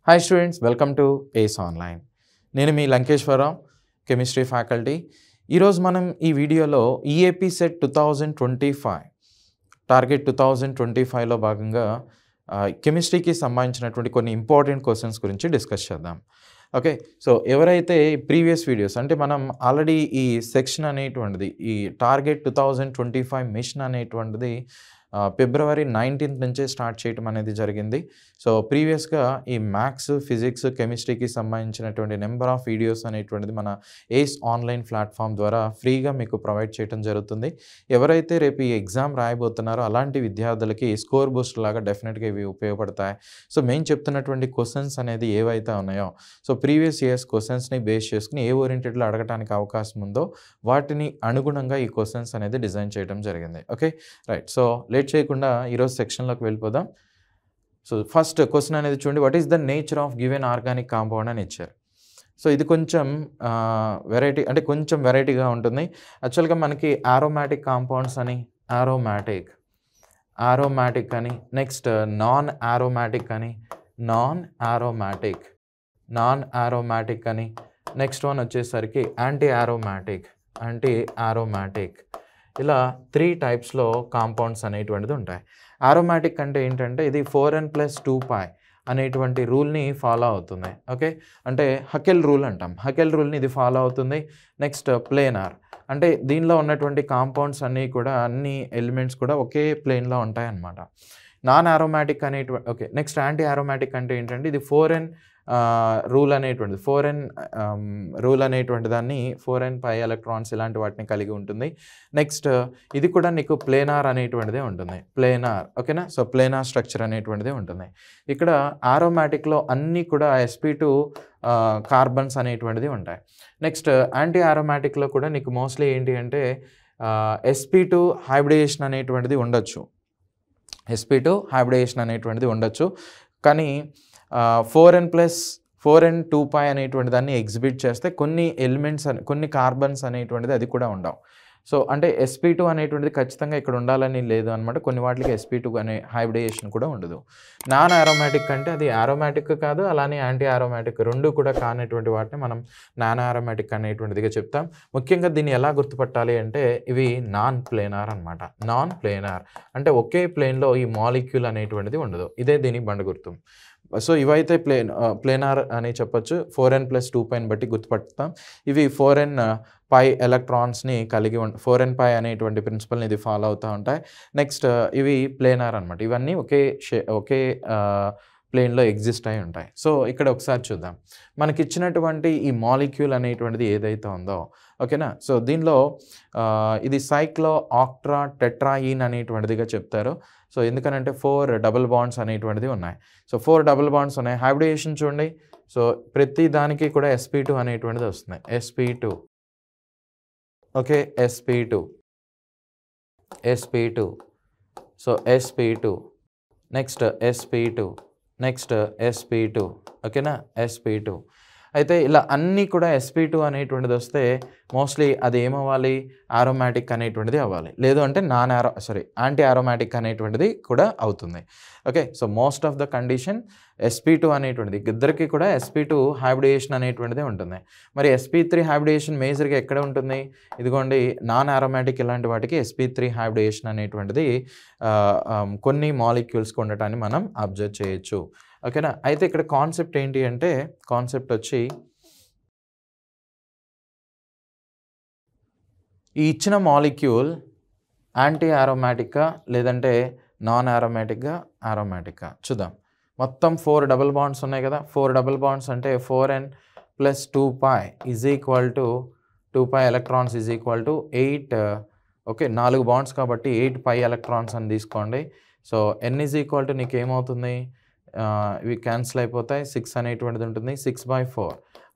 Hi students, welcome to ACE Online. నేను మీ లంకేశ్వరరావు chemistry faculty. ఈరోజు మనం ఈ వీడియోలో ఈఏపీ సెట్ 2025 టార్గెట్ 2025లో భాగంగా కెమిస్ట్రీకి సంబంధించినటువంటి కొన్ని ఇంపార్టెంట్ క్వశ్చన్స్ గురించి డిస్కస్ చేద్దాం. ఓకే, సో ఎవరైతే ప్రీవియస్ వీడియోస్ అంటే మనం ఆల్రెడీ ఈ సెక్షన్ అనేటువంటిది ఈ టార్గెట్ 2025 మిషన్ అనేటువంటిది ఫిబ్రవరి 19th నుంచే స్టార్ట్ చేయడం అనేది జరిగింది. సో ప్రీవియస్గా ఈ మ్యాథ్స్, ఫిజిక్స్, కెమిస్ట్రీకి సంబంధించినటువంటి నెంబర్ ఆఫ్ వీడియోస్ అనేటువంటిది మన ఏస్ ఆన్లైన్ ప్లాట్ఫామ్ ద్వారా ఫ్రీగా మీకు ప్రొవైడ్ చేయడం జరుగుతుంది. ఎవరైతే రేపు ఈ ఎగ్జామ్ రాయబోతున్నారో అలాంటి విద్యార్థులకి స్కోర్ బూస్ట్ లాగా డెఫినెట్గా ఇవి ఉపయోగపడతాయి. సో మేము చెప్తున్నటువంటి క్వశ్చన్స్ అనేది ఏవైతే ఉన్నాయో సో ప్రీవియస్ ఇయర్స్ క్వశ్చన్స్ని బేస్ చేసుకుని ఏ ఓరియంటెడ్లో అడగడానికి అవకాశం ఉందో వాటిని అనుగుణంగా ఈ క్వశ్చన్స్ అనేది డిజైన్ చేయడం జరిగింది. ఓకే రైట్, సో లేట్ చేయకుండా ఈరోజు సెక్షన్లోకి వెళ్ళిపోదాం. సో ఫస్ట్ క్వశ్చన్ అనేది చూడండి, what is the nature of given organic compound అని ఇచ్చారు. సో ఇది కొంచెం వెరైటీ అంటే కొంచెం వెరైటీగా ఉంటుంది. యాక్చువల్గా మనకి ఆరోమాటిక్ కాంపౌండ్స్ అని ఆరోమాటిక్ అని నెక్స్ట్ నాన్ ఆరోమాటిక్ అని నెక్స్ట్ వన్ వచ్చేసరికి యాంటీ ఆరోమాటిక్ ఇలా 3 టైప్స్లో కాంపౌండ్స్ అనేటువంటిది ఉంటాయి. ఆరోమాటిక్ అంటే ఏంటంటే ఇది 4n+2π అనేటువంటి రూల్ని ఫాలో అవుతుంది. ఓకే, అంటే హకెల్ రూల్ అంటాం. హకెల్ రూల్ని ఇది ఫాలో అవుతుంది. నెక్స్ట్ ప్లేనార్ అంటే దీనిలో ఉన్నటువంటి కాంపౌండ్స్ అన్నీ కూడా అన్ని ఎలిమెంట్స్ కూడా ఒకే ప్లేన్లో ఉంటాయి అన్నమాట. నాన్ ఆరోమాటిక్ అనేటువంటి ఓకే, నెక్స్ట్ యాంటీ ఆరోమాటిక్ అంటే ఏంటంటే ఇది 4n రూల్ అనేటువంటి దాన్ని 4n π ఎలక్ట్రాన్స్ ఇలాంటి వాటిని కలిగి ఉంటుంది. నెక్స్ట్ ఇది కూడా నీకు ప్లేనార్ అనేటువంటిదే ఉంటుంది. ప్లేనార్ ఓకేనా. సో ప్లేనార్ స్ట్రక్చర్ అనేటువంటిదే ఉంటుంది. ఇక్కడ ఆరోమాటిక్లో అన్నీ కూడా sp2 కార్బన్స్ అనేటువంటిది ఉంటాయి. నెక్స్ట్ యాంటీ ఆరోమాటిక్లో కూడా నీకు మోస్ట్లీ ఏంటి అంటే sp2 హైబ్రిడేషన్ అనేటువంటిది ఉండొచ్చు. కానీ 4n+2π అనేటువంటి దాన్ని ఎగ్జిబిట్ చేస్తే కొన్ని ఎలిమెంట్స్ కొన్ని కార్బన్స్ అనేటువంటిది అది కూడా ఉండవు. సో అంటే sp2 అనేటువంటిది ఖచ్చితంగా ఇక్కడ ఉండాలని లేదు అనమాట. కొన్ని వాటికి sp2 అనే హైబ్రిడేషన్ కూడా ఉండదు. నాన్ ఆరోమాటిక్ అంటే అది ఆరోమాటిక్ కాదు, అలానే యాంటీ ఆరోమాటిక్ రెండు కూడా కానటువంటి వాటిని మనం నాన్ ఆరోమాటిక్ అనేటువంటిదిగా చెప్తాం. ముఖ్యంగా దీన్ని ఎలా గుర్తుపట్టాలి అంటే ఇవి నాన్ ప్లేనార్ అనమాట. నాన్ ప్లేనార్ అంటే ఒకే ప్లేన్లో ఈ మాలిక్యూల్ అనేటువంటిది ఉండదు. ఇదే దీని బండ గుర్తు. సో ఇవైతే ప్లేనార్ అని చెప్పొచ్చు. 4n+2πని బట్టి గుర్తుపడతాం. ఇవి 4n π ఎలక్ట్రాన్స్ని కలిగి 4n π అనేటువంటి ప్రిన్సిపల్ని ఇది ఫాలో అవుతూ ఉంటాయి. నెక్స్ట్ ఇవి ప్లేనార్ అనమాట. ఇవన్నీ ఒకే ప్లేన్లో ఎగ్జిస్ట్ అయి ఉంటాయి. సో ఇక్కడ ఒకసారి చూద్దాం. మనకి ఇచ్చినటువంటి ఈ మాలిక్యూల్ అనేటువంటిది ఏదైతే ఉందో ఓకేనా. సో దీనిలో ఇది సైక్లో ఆక్ట్రా టెట్రాయిన్ అనేటువంటిదిగా చెప్తారు. సో ఎందుకనంటే 4 డబుల్ బాండ్స్ అనేటువంటిది ఉన్నాయి. సో 4 డబుల్ బాండ్స్ ఉన్నాయి. హైబ్రిడేషన్ చూడండి. సో ప్రతి దానికి కూడా sp2 అనేటువంటిది వస్తుంది. sp2 okay, sp2 so sp2 next sp2 ఓకేనా. sp2 అయితే ఇలా అన్నీ కూడా sp2 అనేటువంటిది వస్తే మోస్ట్లీ అది ఏమవ్వాలి, ఆరోమాటిక్ అనేటువంటిది అవ్వాలి. లేదు అంటే యాంటీ ఆరోమాటిక్ అనేటువంటిది కూడా అవుతుంది. Okay, so most of the condition sp2 అనేటువంటిది ఇద్దరికి కూడా sp2 హైబ్రిడేషన్ అనేటువంటిది ఉంటుంది. మరి sp3 హైబ్రిడేషన్ మేజర్గా ఎక్కడ ఉంటుంది? ఇదిగోండి నాన్ ఆరోమాటిక్ ఇలాంటి వాటికి sp3 హైబ్రిడేషన్ అనేటువంటిది కొన్ని మాలిక్యూల్స్కి ఉండటాన్ని మనం అబ్జర్వ్ చేయొచ్చు. ఓకేనా. అయితే ఇక్కడ కాన్సెప్ట్ ఏంటి అంటే కాన్సెప్ట్ వచ్చి ఈ ఇచ్చిన మాలిక్యూల్ యాంటీ ఆరోమాటిక్గా లేదంటే నాన్ ఆరోమాటిక్గా చూద్దాం. మొత్తం 4 డబుల్ బాండ్స్ ఉన్నాయి కదా. 4 డబుల్ బాండ్స్ అంటే 4n+2π is equal to 2π electrons is equal to 8 okay, 4 bonds కాబట్టి 8π ఎలక్ట్రాన్స్ అని తీసుకోండి. So n is equal to నీకు ఏమవుతుంది, ఇవి క్యాన్సిల్ అయిపోతాయి. 6 అనేటువంటిది ఉంటుంది. 6/4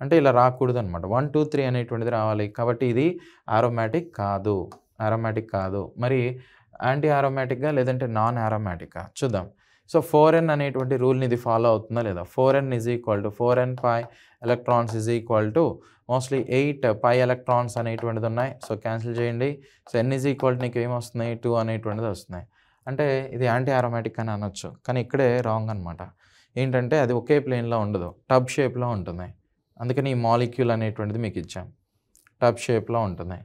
అంటే ఇలా రాకూడదు అనమాట. 1 2 3 అనేటువంటిది రావాలి. కాబట్టి ఇది ఆరోమాటిక్ కాదు. మరి యాంటీ ఆరోమాటిక్గా లేదంటే నాన్ ఆరోమాటిక్గా చూద్దాం. సో 4n అనేటువంటి రూల్ని ఇది ఫాలో అవుతుందా లేదా? 4n is equal to 4n π electrons is equal to mostly 8π electrons అనేటువంటిది ఉన్నాయి. సో క్యాన్సిల్ చేయండి. So n is equal to నీకు ఏమొస్తున్నాయి, 2 అనేటువంటిది వస్తున్నాయి. అంటే ఇది యాంటీ ఆరోమాటిక్ అని అనొచ్చు. కానీ ఇక్కడే రాంగ్ అనమాట. ఏంటంటే అది ఒకే ప్లేన్లో ఉండదు, టబ్ షేప్లో ఉంటుంది. అందుకని ఈ మాలిక్యూల్ అనేటువంటిది మీకు ఇచ్చాం, టబ్ షేప్లో ఉంటుంది.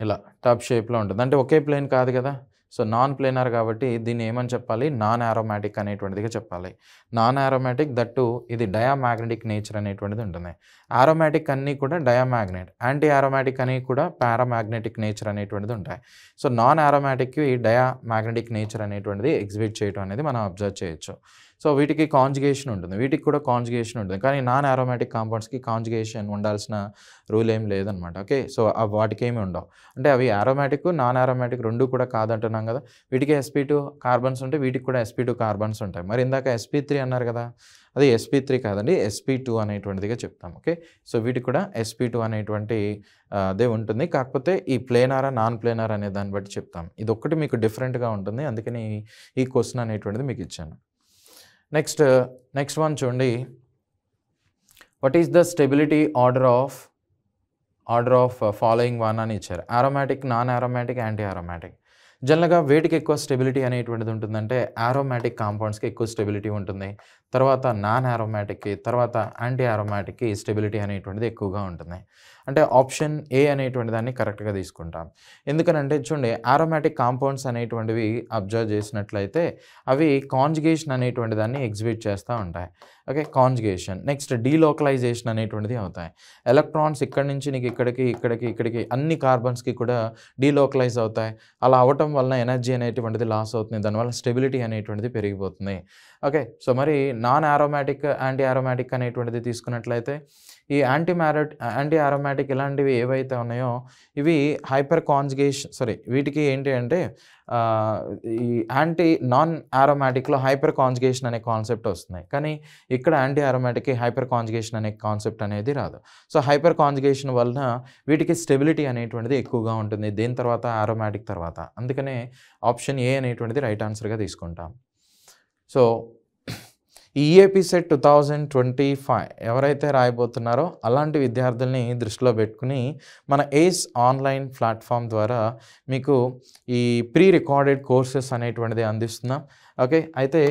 ఇలా టబ్ షేప్లో ఉంటుంది, అంటే ఒకే ప్లేన్ కాదు కదా. సో నాన్ ప్లేనార్ కాబట్టి దీన్ని ఏమని చెప్పాలి, నాన్ ఆరోమాటిక్ అనేటువంటిదిగా చెప్పాలి. నాన్ ఆరోమాటిక్ దట్టు ఇది డయామాగ్నెటిక్ నేచర్ అనేటువంటిది ఉంటుంది. ఆరోమాటిక్ అన్నీ కూడా డయామాగ్నెట్, యాంటీ ఆరోమాటిక్ అని కూడా పారామాగ్నెటిక్ నేచర్ అనేటువంటిది ఉంటాయి. సో నాన్ ఆరోమాటిక్కి డయామాగ్నెటిక్ నేచర్ అనేటువంటిది ఎగ్జిబిట్ చేయడం అనేది మనం అబ్జర్వ్ చేయొచ్చు. సో వీటికి కాంజుగేషన్ ఉంటుంది, వీటికి కూడా కాంజుగేషన్ ఉంటుంది. కానీ నాన్ ఆరోమాటిక్ కాంపౌండ్స్కి కాంజుగేషన్ ఉండాల్సిన రూల్ ఏం లేదనమాట. ఓకే, సో వాటికి ఏమి ఉండవు. అంటే అవి ఆరోమాటిక్ నాన్ ఆరోమాటిక్ రెండు కూడా కాదంటున్నాం కదా. వీటికి sp2 కార్బన్స్ ఉంటాయి, వీటికి కూడా sp2 కార్బన్స్ ఉంటాయి. మరి ఇందాక sp3 అన్నారు కదా, అది sp3 కాదండి, sp2 అనేటువంటిదిగా చెప్తాం. ఓకే, సో వీటికి కూడా sp2 అనేటువంటి అదే ఉంటుంది. కాకపోతే ఈ ప్లేనారా నాన్ ప్లేనార్ అనే దాన్ని బట్టి చెప్తాం. ఇది ఒక్కటి మీకు డిఫరెంట్గా ఉంటుంది, అందుకని ఈ క్వశ్చన్ అనేటువంటిది మీకు ఇచ్చాను. నెక్స్ట్ వన్ చూడండి. What is the stability order of following one అని ఇచ్చారు. Aromatic, non aromatic, anti aromatic. జనరల్గా వేటికి ఎక్కువ స్టెబిలిటీ అనేటువంటిది ఉంటుందంటే ఆరోమాటిక్ కాంపౌండ్స్కి ఎక్కువ స్టెబిలిటీ ఉంటుంది, తర్వాత నాన్ ఆరోమాటిక్కి, తర్వాత యాంటీ ఆరోమాటిక్కి స్టెబిలిటీ అనేటువంటిది ఎక్కువగా ఉంటుంది. అంటే ఆప్షన్ ఏ అనేటువంటి దాన్ని కరెక్ట్గా తీసుకుంటాం. ఎందుకనంటే చూడండి, ఆరోమాటిక్ కాంపౌండ్స్ అనేటువంటివి అబ్జర్వ్ చేసినట్లయితే అవి కాంజుగేషన్ అనేటువంటి దాన్ని ఎగ్జిబిట్ చేస్తూ ఉంటాయి. Okay, conjugation. నెక్స్ట్ డీలోకలైజేషన్ అనేటువంటిది అవుతాయి. ఎలక్ట్రాన్స్ ఇక్కడి నుంచి నీకు ఇక్కడికి అన్ని కార్బన్స్కి కూడా డీలోకలైజ్ అవుతాయి. అలా అవటం వలన ఎనర్జీ అనేటువంటిది లాస్ అవుతుంది, దానివల్ల స్టెబిలిటీ అనేటువంటిది పెరిగిపోతుంది. ఓకే, సో మరి నాన్ ఆరోమాటిక్, యాంటీ ఆరోమాటిక్ అనేటువంటిది తీసుకున్నట్లయితే ఈ యాంటీ ఆరోమాటిక్ ఇలాంటివి ఏవైతే ఉన్నాయో ఇవి హైపర్ కాంజుగేషన్, వీటికి ఏంటి అంటే ఈ నాన్ ఆరోమాటిక్లో హైపర్ కాంజుగేషన్ అనే కాన్సెప్ట్ వస్తున్నాయి. కానీ ఇక్కడ యాంటీ ఆరోమాటిక్కి హైపర్ కాంజుగేషన్ అనే కాన్సెప్ట్ అనేది రాదు. సో హైపర్ కాంజుగేషన్ వలన వీటికి స్టెబిలిటీ అనేటువంటిది ఎక్కువగా ఉంటుంది దేని తర్వాత, ఆరోమాటిక్ తర్వాత. అందుకనే ఆప్షన్ ఏ అనేటువంటిది రైట్ ఆన్సర్గా తీసుకుంటాం. సో ఈ ఈఏపీ సెట్ 2025 ఎవరైతే రాయబోతున్నారో అలాంటి విద్యార్థుల్ని దృష్టిలో పెట్టుకుని మన ఏస్ ఆన్లైన్ ప్లాట్ఫామ్ ద్వారా మీకు ఈ ప్రీ రికార్డెడ్ కోర్సెస్ అనేటువంటిది అందిస్తున్నాం. ఓకే, అయితే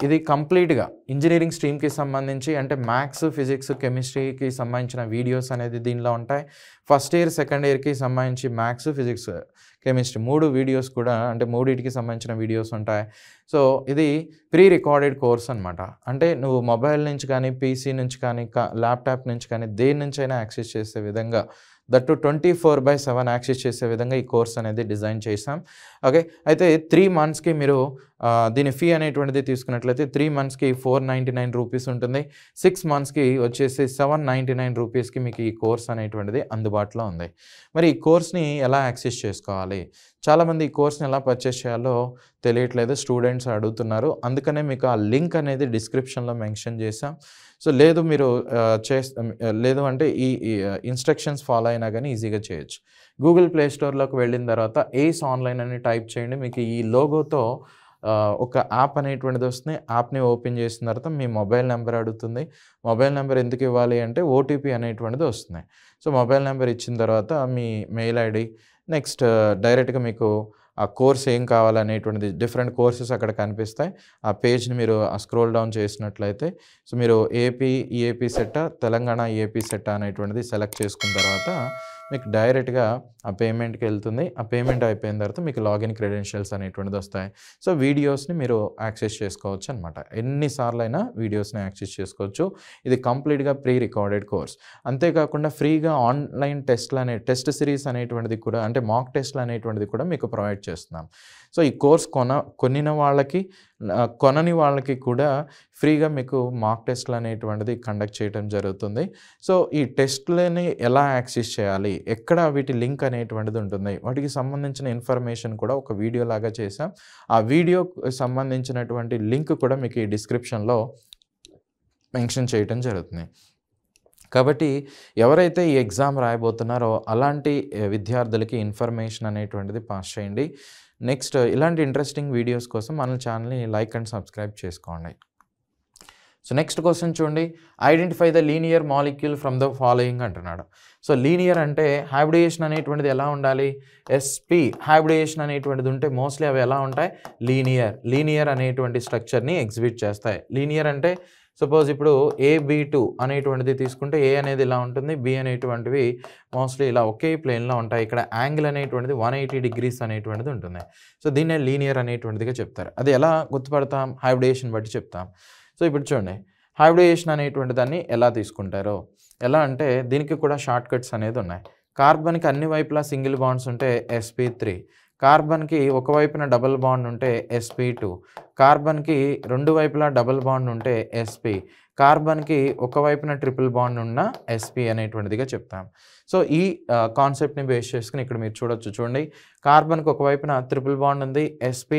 ఇది కంప్లీట్గా ఇంజనీరింగ్ స్ట్రీమ్కి సంబంధించి, అంటే మ్యాథ్స్, ఫిజిక్స్, కెమిస్ట్రీకి సంబంధించిన వీడియోస్ అనేది దీనిలో ఉంటాయి. ఫస్ట్ ఇయర్, సెకండ్ ఇయర్కి సంబంధించి మ్యాథ్స్, ఫిజిక్స్, కెమిస్ట్రీ 3 వీడియోస్ కూడా, అంటే 3టికి సంబంధించిన వీడియోస్ ఉంటాయి. సో ఇది ప్రీ రికార్డెడ్ కోర్స్ అనమాట. అంటే నువ్వు మొబైల్ నుంచి కానీ, పీసీ నుంచి కానీ, ల్యాప్టాప్ నుంచి కానీ, దేని నుంచైనా యాక్సెస్ చేసే విధంగా, దట్టు 24/7 యాక్సెస్ చేసే విధంగా ఈ కోర్స్ అనేది డిజైన్ చేసాం. ఓకే, అయితే 3 మంత్స్కి మీరు దీని ఫీ అనేటువంటిది తీసుకున్నట్లయితే 3 మంత్స్కి 499 రూపీస్ ఉంటుంది. 6 మంత్స్కి వచ్చేసి 799 రూపీస్కి మీకు ఈ కోర్స్ అనేటువంటిది అందుబాటులో ఉంది. మరి ఈ కోర్స్ని ఎలా యాక్సెస్ చేసుకోవాలి? చాలామంది ఈ కోర్స్ని ఎలా పర్చేస్ చేయాలో తెలియట్లేదు, స్టూడెంట్స్ అడుగుతున్నారు. అందుకనే మీకు ఆ లింక్ అనేది డిస్క్రిప్షన్లో మెన్షన్ చేసాం. సో లేదు మీరు లేదు అంటే ఈ ఇన్స్ట్రక్షన్స్ ఫాలో అయినా కానీ ఈజీగా చేయొచ్చు. గూగుల్ ప్లే స్టోర్లోకి వెళ్ళిన తర్వాత ఏస్ ఆన్లైన్ అని టైప్ చేయండి. మీకు ఈ లోగోతో ఒక యాప్ అనేటువంటిది వస్తుంది. యాప్ని ఓపెన్ చేసిన తర్వాత మీ మొబైల్ నెంబర్ అడుగుతుంది. మొబైల్ నెంబర్ ఎందుకు ఇవ్వాలి అంటే ఓటీపీ అనేటువంటిది వస్తుంది. సో మొబైల్ నెంబర్ ఇచ్చిన తర్వాత మీ మెయిల్ ఐడి, నెక్స్ట్ డైరెక్ట్గా మీకు ఆ కోర్స్ ఏం కావాలనేటువంటిది డిఫరెంట్ కోర్సెస్ అక్కడ కనిపిస్తాయి. ఆ పేజ్ని మీరు స్క్రోల్ డౌన్ చేసినట్లయితే సో మీరు ఈఏపీ సెట్టా, తెలంగాణ ఈఏపీ సెట్టా అనేటువంటిది సెలెక్ట్ చేసుకున్న తర్వాత మీకు డైరెక్ట్గా ఆ పేమెంట్కి వెళ్తుంది. ఆ పేమెంట్ అయిపోయిన తర్వాత మీకు లాగిన్ క్రెడెన్షియల్స్ అనేటువంటిది వస్తాయి. సో వీడియోస్ని మీరు యాక్సెస్ చేసుకోవచ్చు అనమాట. ఎన్నిసార్లు అయినా వీడియోస్ని యాక్సెస్ చేసుకోవచ్చు. ఇది కంప్లీట్గా ప్రీ రికార్డెడ్ కోర్స్. అంతేకాకుండా ఫ్రీగా ఆన్లైన్ టెస్ట్ సిరీస్ అనేటువంటిది కూడా, అంటే మాక్ టెస్ట్లు అనేటువంటిది కూడా మీకు ప్రొవైడ్ చేస్తున్నాం. సో ఈ కోర్స్ కొనిన వాళ్ళకి, కొనని వాళ్ళకి కూడా ఫ్రీగా మీకు మాక్ టెస్ట్లు అనేటువంటిది కండక్ట్ చేయడం జరుగుతుంది. సో ఈ టెస్ట్లని ఎలా యాక్సెస్ చేయాలి, ఎక్కడ వీటి లింక్ అనేటువంటిది ఉంటుంది, వాటికి సంబంధించిన ఇన్ఫర్మేషన్ కూడా ఒక వీడియో లాగా చేసాం. ఆ వీడియోకి సంబంధించినటువంటి లింక్ కూడా మీకు ఈ డిస్క్రిప్షన్లో మెన్షన్ చేయడం జరుగుతుంది. కాబట్టి ఎవరైతే ఈ ఎగ్జామ్ రాయబోతున్నారో అలాంటి విద్యార్థులకి ఇన్ఫర్మేషన్ అనేటువంటిది పాస్ చేయండి. నెక్స్ట్ ఇలాంటి ఇంట్రెస్టింగ్ వీడియోస్ కోసం మన ఛానల్ని లైక్ అండ్ సబ్స్క్రైబ్ చేసుకోండి. సో నెక్స్ట్ క్వశ్చన్ చూడండి, identify the linear molecule from the following అంటున్నాడు. సో లీనియర్ అంటే హైబ్రిడేషన్ అనేటువంటిది ఎలా ఉండాలి, ఎస్పీ హైబ్రిడేషన్ అనేటువంటిది ఉంటే మోస్ట్లీ అవి ఎలా ఉంటాయి, లీనియర్ అనేటువంటి స్ట్రక్చర్ని ఎగ్జిబిట్ చేస్తాయి. లీనియర్ అంటే సపోజ్ ఇప్పుడు AB2 అనేటువంటిది తీసుకుంటే ఏ అనేది ఇలా ఉంటుంది, బి అనేటువంటివి మోస్ట్లీ ఇలా ఒకే ప్లేన్లో ఉంటాయి. ఇక్కడ యాంగిల్ అనేటువంటిది 180 degrees అనేటువంటిది ఉంటుంది. సో దీన్నే లీనియర్ అనేటువంటిదిగా చెప్తారు. అది ఎలా గుర్తుపడతాం, హైబ్రిడేషన్ బట్టి చెప్తాం. సో ఇప్పుడు చూడండి, హైబ్రిడేషన్ అనేటువంటి దాన్ని ఎలా తీసుకుంటారో, ఎలా అంటే దీనికి కూడా షార్ట్ కట్స్ అనేది ఉన్నాయి. కార్బన్కి అన్ని వైపులా సింగిల్ బాండ్స్ ఉంటే sp3, కార్బన్కి ఒకవైపున డబుల్ బాండ్ ఉంటే sp2, కార్బన్కి రెండు వైపులా డబుల్ బాండ్ ఉంటే sp, కార్బన్కి ఒకవైపున ట్రిపుల్ బాండ్ ఉన్న sp అనేటువంటిదిగా చెప్తాం. సో ఈ కాన్సెప్ట్ని బేస్ చేసుకుని ఇక్కడ మీరు చూడండి, కార్బన్కి ఒకవైపున ట్రిపుల్ బాండ్ ఉంది sp,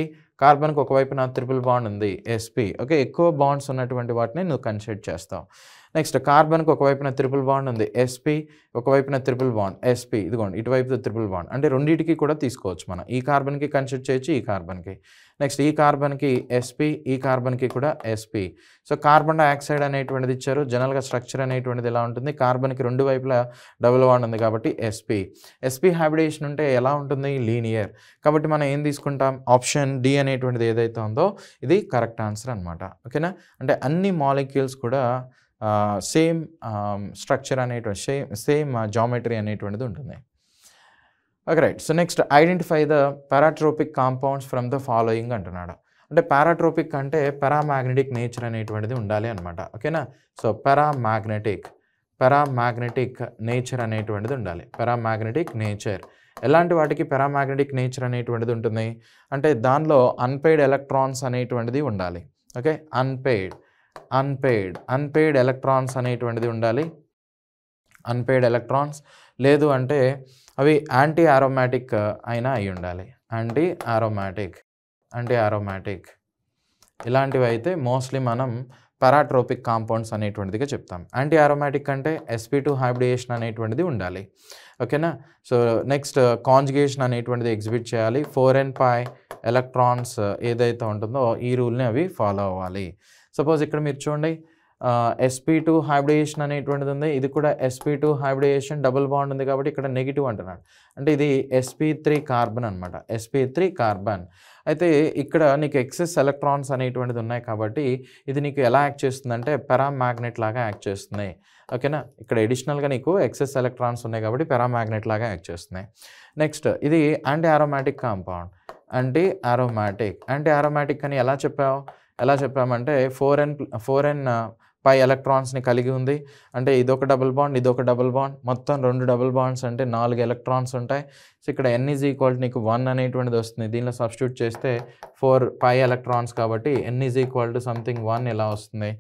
కార్బన్కి ఒకవైపున ట్రిపుల్ బాండ్ ఉంది sp. ఓకే, ఎక్కువ బాండ్స్ ఉన్నటువంటి వాటిని నువ్వు కన్సిడర్ చేస్తావు. నెక్స్ట్ కార్బన్కి ఒకవైపున ట్రిపుల్ బాండ్ ఉంది sp, ఒకవైపున ట్రిపుల్ బాండ్ sp, ఇదిగోండి ఇటువైపు ట్రిపుల్ బాండ్, అంటే రెండింటికి కూడా తీసుకోవచ్చు మనం. ఈ కార్బన్కి కన్సిడర్ చేయొచ్చు, ఈ కార్బన్కి. నెక్స్ట్ ఈ కార్బన్కి sp, ఈ కార్బన్కి కూడా sp. సో కార్బన్ డైఆక్సైడ్ అనేటువంటిది ఇచ్చారు. జనరల్గా స్ట్రక్చర్ అనేటువంటిది ఎలా ఉంటుంది, కార్బన్కి రెండు వైపులా డబుల్ బాండ్ ఉంది కాబట్టి sp హైబ్రిడేషన్ ఉంటే ఎలా ఉంటుంది, లీనియర్. కాబట్టి మనం ఏం తీసుకుంటాం, ఆప్షన్ డి అనేటువంటిది ఏదైతే ఉందో ఇది కరెక్ట్ ఆన్సర్ అనమాట. ఓకేనా, అంటే అన్ని మాలిక్యూల్స్ కూడా సేమ్ స్ట్రక్చర్ అనేటువంటి సేమ్ జామెట్రీ అనేటువంటిది ఉంటుంది. Okay right. So next identify the paratropic compounds from the following అంటున్నాడు. అంటే పారాట్రోపిక్ అంటే పారామాగ్నెటిక్ నేచర్ అనేటువంటిది ఉండాలి అనమాట. ఓకేనా, సో పారామాగ్నెటిక్ నేచర్ అనేటువంటిది ఉండాలి. పారామాగ్నెటిక్ నేచర్ ఎలాంటి వాటికి పారామాగ్నెటిక్ నేచర్ అనేటువంటిది ఉంటుంది అంటే దానిలో అన్పెయిడ్ ఎలక్ట్రాన్స్ అనేటువంటిది ఉండాలి. ఓకే, అన్పెయిడ్ ఎలక్ట్రాన్స్ అనేటువంటిది ఉండాలి. అన్పెయిడ్ ఎలక్ట్రాన్స్ లేదు అంటే అవి యాంటీ ఆరోమాటిక్ అయినా అయి ఉండాలి. యాంటీ ఆరోమాటిక్ ఇలాంటివి అయితే మోస్ట్లీ మనం పారాట్రోపిక్ కాంపౌండ్స్ అనేటువంటిదిగా చెప్తాం. యాంటీ ఆరోమాటిక్ అంటే sp2 హైబ్రిడేషన్ అనేటువంటిది ఉండాలి. ఓకేనా, సో నెక్స్ట్ కాంజుగేషన్ అనేటువంటిది ఎగ్జిబిట్ చేయాలి. 4n-pi ఎలక్ట్రాన్స్ ఏదైతే ఉంటుందో ఈ రూల్ని అవి ఫాలో అవ్వాలి. సపోజ్ ఇక్కడ మీరు చూడండి, sp2 హైబ్రిడేషన్ అనేటువంటిది ఉంది, ఇది కూడా sp2 హైబ్రిడేషన్ డబుల్ బాండ్ ఉంది కాబట్టి ఇక్కడ నెగిటివ్ అంటున్నాడు. అంటే ఇది sp3 కార్బన్ అనమాట, sp3 కార్బన్. అయితే ఇక్కడ నీకు ఎక్సెస్ ఎలక్ట్రాన్స్ అనేటువంటిది ఉన్నాయి కాబట్టి ఇది నీకు ఎలా యాక్ట్ చేస్తుంది అంటే పారామాగ్నెట్ లాగా యాక్ట్ చేస్తుంది. ఓకేనా, ఇక్కడ ఎడిషనల్గా నీకు ఎక్సెస్ ఎలక్ట్రాన్స్ ఉన్నాయి కాబట్టి పారామాగ్నెట్ లాగా యాక్ట్ చేస్తున్నాయి. నెక్స్ట్ ఇది anti aromatic compound, anti aromatic అని ఎలా చెప్పామంటే 4n-pi ఎలక్ట్రాన్స్ని కలిగి ఉంది. అంటే ఇదొక డబుల్ బాండ్, మొత్తం 2 డబుల్ బాండ్స్ అంటే 4 ఎలక్ట్రాన్స్ ఉంటాయి. సో ఇక్కడ n = నీకు 1 అనేటువంటిది వస్తుంది. దీనిలో సబ్స్టిట్యూట్ చేస్తే 4-pi ఎలక్ట్రాన్స్ కాబట్టి n = సంథింగ్ 1 ఇలా వస్తుంది.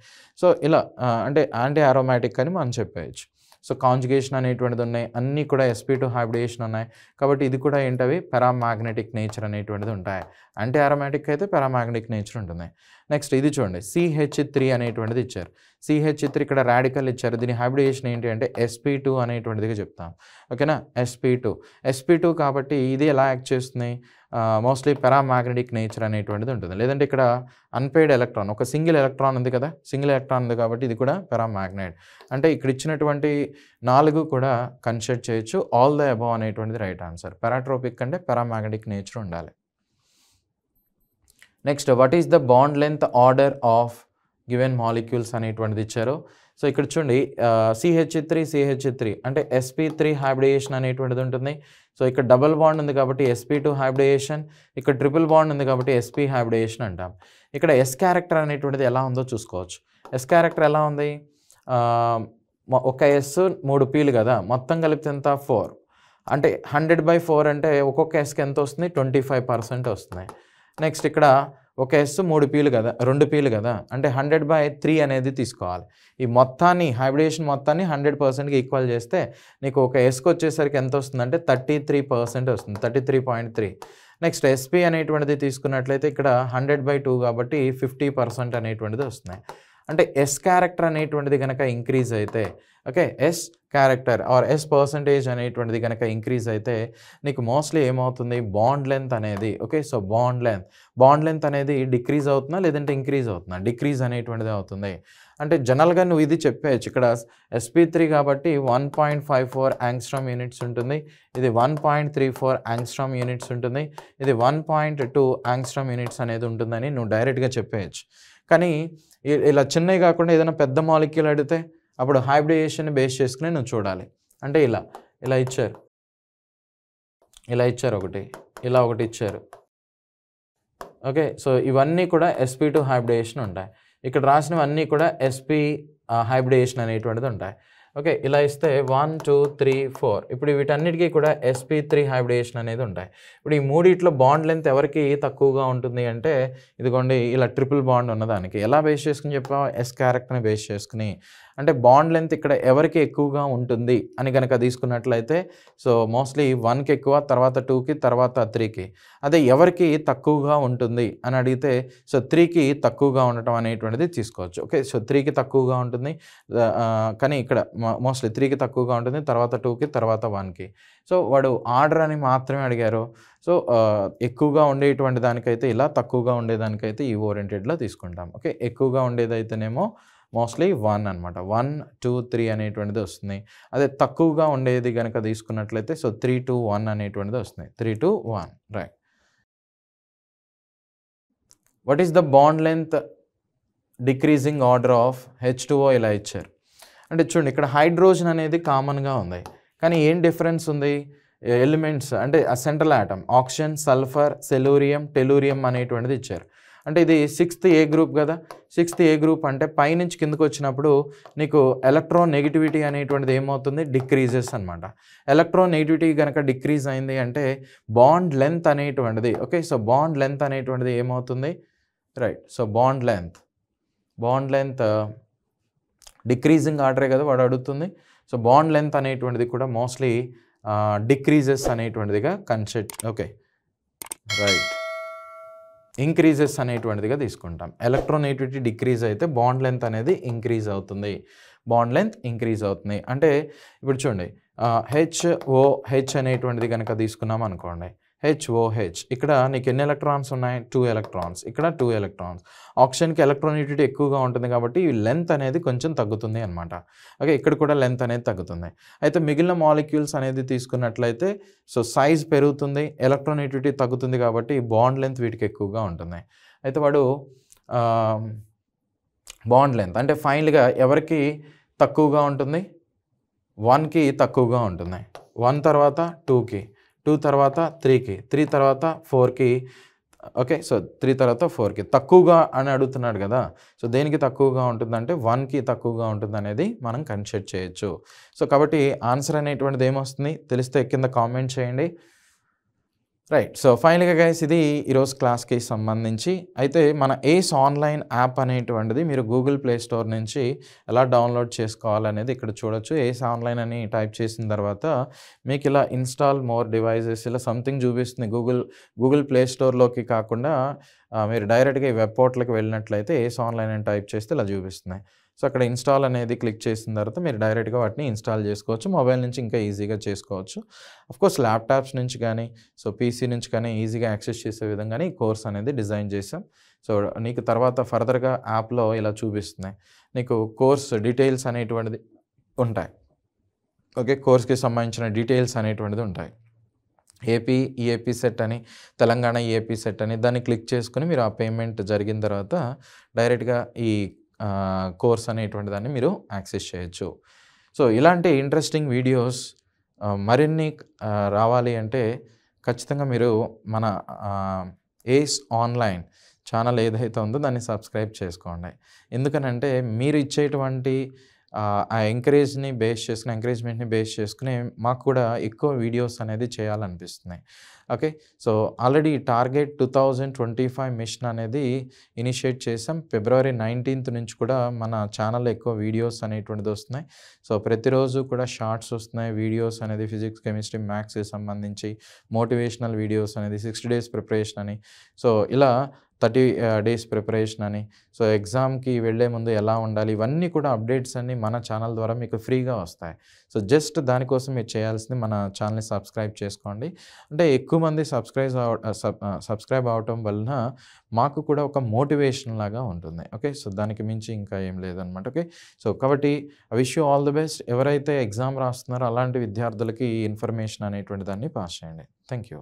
సో ఇలా అంటే యాంటీ ఆరోమాటిక్ అని మనం చెప్పేయచ్చు. సో కాంజుగేషన్ అనేటువంటిది ఉన్నాయి, అన్నీ కూడా sp2 హైబ్రిడేషన్ ఉన్నాయి కాబట్టి ఇది కూడా ఏంటవి పారామాగ్నెటిక్ నేచర్ అనేటువంటిది ఉంటాయి. యాంటీ ఆరోమాటిక్ అయితే పారామాగ్నెటిక్ నేచర్ ఉంటుంది. నెక్స్ట్ ఇది చూడండి, CH3 అనేటువంటిది ఇచ్చారు. CH3 ఇక్కడ రాడికల్ ఇచ్చారు. దీని హైబ్రిడేషన్ ఏంటి అంటే sp2 అనేటువంటిదిగా చెప్తాం. ఓకేనా, sp2 కాబట్టి ఇది ఎలా యాక్ట్ చేస్తుంది, మోస్ట్లీ పారామాగ్నెటిక్ నేచర్ అనేటువంటిది ఉంటుంది. లేదంటే ఇక్కడ అన్పెయిడ్ ఎలక్ట్రాన్, ఒక సింగిల్ ఎలక్ట్రాన్ ఉంది కదా, సింగిల్ ఎలక్ట్రాన్ ఉంది కాబట్టి ఇది కూడా పారామాగ్నెట్. అంటే ఇక్కడ ఇచ్చినటువంటి 4 కూడా కన్సిడర్ చేయొచ్చు. ఆల్ ద అబవ్ అనేటువంటిది రైట్ ఆన్సర్. పారాట్రోపిక్ అంటే పారామాగ్నెటిక్ నేచర్ ఉండాలి. Next what is the bond length order of given molecules అనేటువంటిది ఇచ్చారు. సో ఇక్కడ చూడండి, CH3 అంటే sp3 హైబ్రిడేషన్ అనేటువంటిది ఉంటుంది. సో ఇక్కడ డబుల్ బాండ్ ఉంది కాబట్టి sp2 హైబ్రిడేషన్, ఇక్కడ ట్రిపుల్ బాండ్ ఉంది కాబట్టి sp హైబ్రిడేషన్ అంటాం. ఇక్కడ s క్యారెక్టర్ అనేటువంటిది ఎలా ఉందో చూసుకోవచ్చు. s క్యారెక్టర్ ఎలా ఉంది, ఒక s 3 p'లు కదా, మొత్తం కలిపితే ఎంత 4, అంటే 100/4 అంటే ఒక్కొక్క sకి ఎంత వస్తుంది 25% వస్తుంది. నెక్స్ట్ ఇక్కడ ఒక s 3 p'లు కదా, 2 p'లు కదా, అంటే 100/3 అనేది తీసుకోవాలి. ఈ మొత్తాన్ని హైబ్రిడేషన్ మొత్తాన్ని 100%కి ఈక్వల్ చేస్తే నీకు ఒక sకి వచ్చేసరికి ఎంత వస్తుందంటే 33% వస్తుంది, 33.3. నెక్స్ట్ sp అనేటువంటిది తీసుకున్నట్లయితే ఇక్కడ 100/2 కాబట్టి 50% అనేటువంటిది వస్తుంది. అంటే s క్యారెక్టర్ అనేటువంటిది కనుక ఇంక్రీజ్ అయితే, okay, s character are s percentage అనేటువంటిది కనుక ఇంక్రీజ్ అయితే నీకు మోస్ట్లీ ఏమవుతుంది, బాండ్ లెంత్ అనేది, ఓకే, సో బాండ్ లెంత్ అనేది డిక్రీజ్ అవుతుందా లేదంటే ఇంక్రీజ్ అవుతుందా, డిక్రీజ్ అనేటువంటిది అవుతుంది. అంటే జనరల్‌గా నువ్వు ఇది చెప్పేయొచ్చు. ఇక్కడ sp3 కాబట్టి 1.54 యాంగ్స్ట్రామ్ యూనిట్స్ ఉంటుంది. ఇది 1.34 యాంగ్స్ట్రామ్ యూనిట్స్ ఉంటుంది. ఇది 1.2 యాంగ్స్ట్రామ్ యూనిట్స్ అనేది ఉంటుందని నువ్వు డైరెక్ట్‌గా చెప్పేయొచ్చు. కానీ ఇలా చిన్నవి కాకుండా ఏదైనా పెద్ద మాలిక్యూల్ అడిగితే అప్పుడు హైబ్రిడేషన్‌ని బేస్ చేసుకొని నువ్వు చూడాలి. అంటే ఇలా ఇచ్చారు. ఇలా ఇచ్చారు ఒకటి. ఇలా ఒకటి ఇచ్చారు. ఓకే. సో ఇవన్నీ కూడా sp2 హైబ్రిడేషన్ ఉంటాయి. ఇక్కడ రాసినవన్నీ కూడా sp హైబ్రిడేషన్ అనేటువంటిది ఉంటాయి. ఓకే. ఇలా ఇస్తే 1, 2, 3, 4 ఇప్పుడు వీటన్నిటికీ కూడా sp3 హైబ్రిడేషన్ అనేది ఉంటాయి. ఇప్పుడు ఈ మూడిట్లో బాండ్ లెంత్ ఎవరికి తక్కువగా ఉంటుంది అంటే ఇదిగోండి ఇలా ట్రిపుల్ బాండ్ ఉన్నదానికి. ఎలా బేస్ చేసుకుని చెప్పాం? s క్యారెక్టర్‌ని బేస్ చేసుకుని. అంటే బాండ్ లెంత్ ఇక్కడ ఎవరికి ఎక్కువగా ఉంటుంది అని గనక తీసుకున్నట్లయితే సో మోస్ట్లీ 1కి ఎక్కువ, తర్వాత 2కి, తర్వాత 3కి. అదే ఎవరికి తక్కువగా ఉంటుంది అని అడిగితే సో 3కి తక్కువగా ఉండటం అనేటువంటిది తీసుకోవచ్చు. ఓకే. సో 3కి తక్కువగా ఉంటుంది. కానీ ఇక్కడ మోస్ట్లీ 3కి తక్కువగా ఉంటుంది, తర్వాత 2కి, తర్వాత 1కి. సో వాడు ఆర్డర్ అని మాత్రమే అడిగారు. సో ఎక్కువగా ఉండేటువంటి దానికైతే ఇలా, తక్కువగా ఉండేదానికైతే ఈ ఓరియంటెడ్లో తీసుకుంటాం. ఓకే. ఎక్కువగా ఉండేదైతేనేమో మోస్ట్లీ 1 అనమాట. 1, 2, 3 అనేటువంటిది వస్తుంది. అదే తక్కువగా ఉండేది గనక తీసుకున్నట్లయితే సో 3, 2, 1 అనేటువంటిది వస్తుంది. 3, 2, 1 right. What is the bond length decreasing order of H2O ఇలా ఇచ్చారు. అంటే చూడండి ఇక్కడ హైడ్రోజన్ అనేది కామన్‌గా ఉంది. కానీ ఏం డిఫరెన్స్ ఉంది? ఎలిమెంట్స్ అంటే central atom oxygen, sulphur, selenium, tellurium అనేటువంటిది ఇచ్చారు. అంటే ఇది 6th ఏ గ్రూప్ కదా. 6th ఏ గ్రూప్ అంటే పైనుంచి కిందకు వచ్చినప్పుడు నీకు ఎలక్ట్రాన్ నెగిటివిటీ అనేటువంటిది ఏమవుతుంది? డిక్రీజెస్ అనమాట. ఎలక్ట్రాన్ నెగిటివిటీ కనుక డిక్రీజ్ అయింది అంటే బాండ్ లెంత్ అనేటువంటిది ఓకే. సో బాండ్ లెంత్ అనేటువంటిది ఏమవుతుంది? Right. So bond length decreasing ఆర్డరే కదా వాడు అడుగుతుంది. సో బాండ్ లెంత్ అనేటువంటిది కూడా మోస్ట్లీ డిక్రీజెస్ అనేటువంటిదిగా ఓకే రైట్ ఇంక్రీజెస్ అనేటువంటిదిగా తీసుకుంటాం. ఎలక్ట్రోనెగిటివిటీ డిక్రీజ్ అయితే బాండ్ లెంత్ అనేది ఇంక్రీజ్ అవుతుంది. అంటే ఇప్పుడు చూడండి HOH అనేటువంటిది కనుక తీసుకున్నాం అనుకోండి. HOH ఇక్కడ నీకు ఎన్ని ఎలక్ట్రాన్స్ ఉన్నాయి? 2 ఎలక్ట్రాన్స్. ఇక్కడ 2 ఎలక్ట్రాన్స్. ఆక్సిజన్కి ఎలక్ట్రోనెగిటివిటీ ఎక్కువగా ఉంటుంది కాబట్టి ఈ లెంత్ అనేది కొంచెం తగ్గుతుంది అనమాట. ఓకే. ఇక్కడ కూడా లెంత్ అనేది తగ్గుతుంది. అయితే మిగిలిన మాలిక్యూల్స్ అనేది తీసుకున్నట్లయితే సో సైజ్ పెరుగుతుంది, ఎలక్ట్రోనెగిటివిటీ తగ్గుతుంది కాబట్టి బాండ్ లెంత్ వీటికి ఎక్కువగా ఉంటుంది. అయితే వాడు బాండ్ లెంత్ అంటే ఫైనల్‌గా ఎవరికి తక్కువగా ఉంటుంది? 1కి తక్కువగా ఉంటుంది. 1 తర్వాత 2కి, 2 తర్వాత 3కి, 3 తర్వాత 4కి. ఓకే. సో 3 తర్వాత 4కి తక్కువగా అని అడుగుతున్నాడు కదా. సో దేనికి తక్కువగా ఉంటుందంటే 1కి తక్కువగా ఉంటుందనేది మనం కన్సిడర్ చేయొచ్చు. సో కాబట్టి ఆన్సర్ అనేటువంటిది ఏమొస్తుంది తెలిస్తే కింద కామెంట్ చేయండి. రైట్. సో ఫైనల్‌గా గైస్ ఇది ఈరోజు క్లాస్‌కి సంబంధించి. అయితే మన ఏస్ ఆన్లైన్ యాప్ అనేటువంటిది మీరు గూగుల్ ప్లే స్టోర్ నుంచి ఎలా డౌన్లోడ్ చేసుకోవాలనేది ఇక్కడ చూడొచ్చు. ఏస్ ఆన్లైన్ అని టైప్ చేసిన తర్వాత మీకు ఇలా ఇన్‌స్టాల్ మోర్ డివైసెస్ ఇలా సంథింగ్ చూపిస్తుంది. గూగుల్ ప్లే స్టోర్‌లోకి కాకుండా మీరు డైరెక్ట్‌గా ఈ వెబ్ పోర్టల్‌కి వెళ్ళినట్లయితే ఏస్ ఆన్లైన్ అని టైప్ చేస్తే ఇలా చూపిస్తున్నాయి. సో అక్కడ ఇన్‌స్టాల్ అనేది క్లిక్ చేసిన తర్వాత మీరు డైరెక్ట్‌గా వాటిని ఇన్‌స్టాల్ చేసుకోవచ్చు. మొబైల్ నుంచి ఇంకా ఈజీగా చేసుకోవచ్చు. ఆఫ్‌కోర్స్ ల్యాప్‌టాప్స్ నుంచి కానీ సో పీసీ నుంచి కానీ ఈజీగా యాక్సెస్ చేసే విధంగానే ఈ కోర్స్ అనేది డిజైన్ చేసాం. సో నీకు తర్వాత ఫర్దర్‌గా యాప్‌లో ఇలా చూపిస్తున్నాయి. నీకు కోర్స్ డీటెయిల్స్ అనేటువంటిది ఉంటాయి. ఓకే. కోర్స్‌కి సంబంధించిన డీటెయిల్స్ అనేటువంటిది ఉంటాయి. ఏపీ ఈఏపీ సెట్ అని, తెలంగాణ ఈఏపీ సెట్ అని దాన్ని క్లిక్ చేసుకొని మీరు ఆ పేమెంట్ జరిగిన తర్వాత డైరెక్ట్‌గా ఈ కోర్స్ అనేటువంటి దాన్ని మీరు యాక్సెస్ చేయొచ్చు. సో ఇలాంటి ఇంట్రెస్టింగ్ వీడియోస్ మరిన్ని రావాలి అంటే ఖచ్చితంగా మీరు మన ఏస్ ఆన్లైన్ ఛానల్ ఏదైతే ఉందో దాన్ని సబ్స్క్రైబ్ చేసుకోండి. ఎందుకనంటే మీరు ఇచ్చేటువంటి ఆ ఎంకరేజ్‌మెంట్‌ని బేస్ చేసుకుని మాకు కూడా ఎక్కువ వీడియోస్ అనేది చేయాలనిపిస్తున్నాయి. Okay. So already target 2025 machine అనేది ఇనిషియేట్ చేసాం. ఫిబ్రవరి 19th నుంచి కూడా మన ఛానల్‌లో ఎక్కువ వీడియోస్ అనేటువంటిది వస్తున్నాయి. సో ప్రతిరోజు కూడా షార్ట్స్ వస్తున్నాయి. వీడియోస్ అనేది ఫిజిక్స్, కెమిస్ట్రీ, మ్యాథ్స్‌కి సంబంధించి మోటివేషనల్ వీడియోస్ అనేది 60 days ప్రిపరేషన్ అని. సో ఇలా 30 డేస్ ప్రిపరేషన్ అని, సో ఎగ్జామ్‌కి వెళ్ళే ముందు ఎలా ఉండాలి, ఇవన్నీ కూడా అప్డేట్స్ అన్నీ మన ఛానల్ ద్వారా మీకు ఫ్రీగా వస్తాయి. సో జస్ట్ దానికోసం మీరు చేయాల్సింది మన ఛానల్‌ని సబ్స్క్రైబ్ చేసుకోండి. అంటే ఎక్కువ మంది సబ్స్క్రైబ్ అవ్వటం వలన మాకు కూడా ఒక మోటివేషన్ లాగా ఉంటుంది. ఓకే. సో దానికి మించి ఇంకా ఏం లేదనమాట. ఓకే. సో కాబట్టి I wish you all the best. ఎవరైతే ఎగ్జామ్ రాస్తున్నారో అలాంటి విద్యార్థులకి ఈ ఇన్ఫర్మేషన్ అనేటువంటి దాన్ని పాస్ చేయండి. Thank you.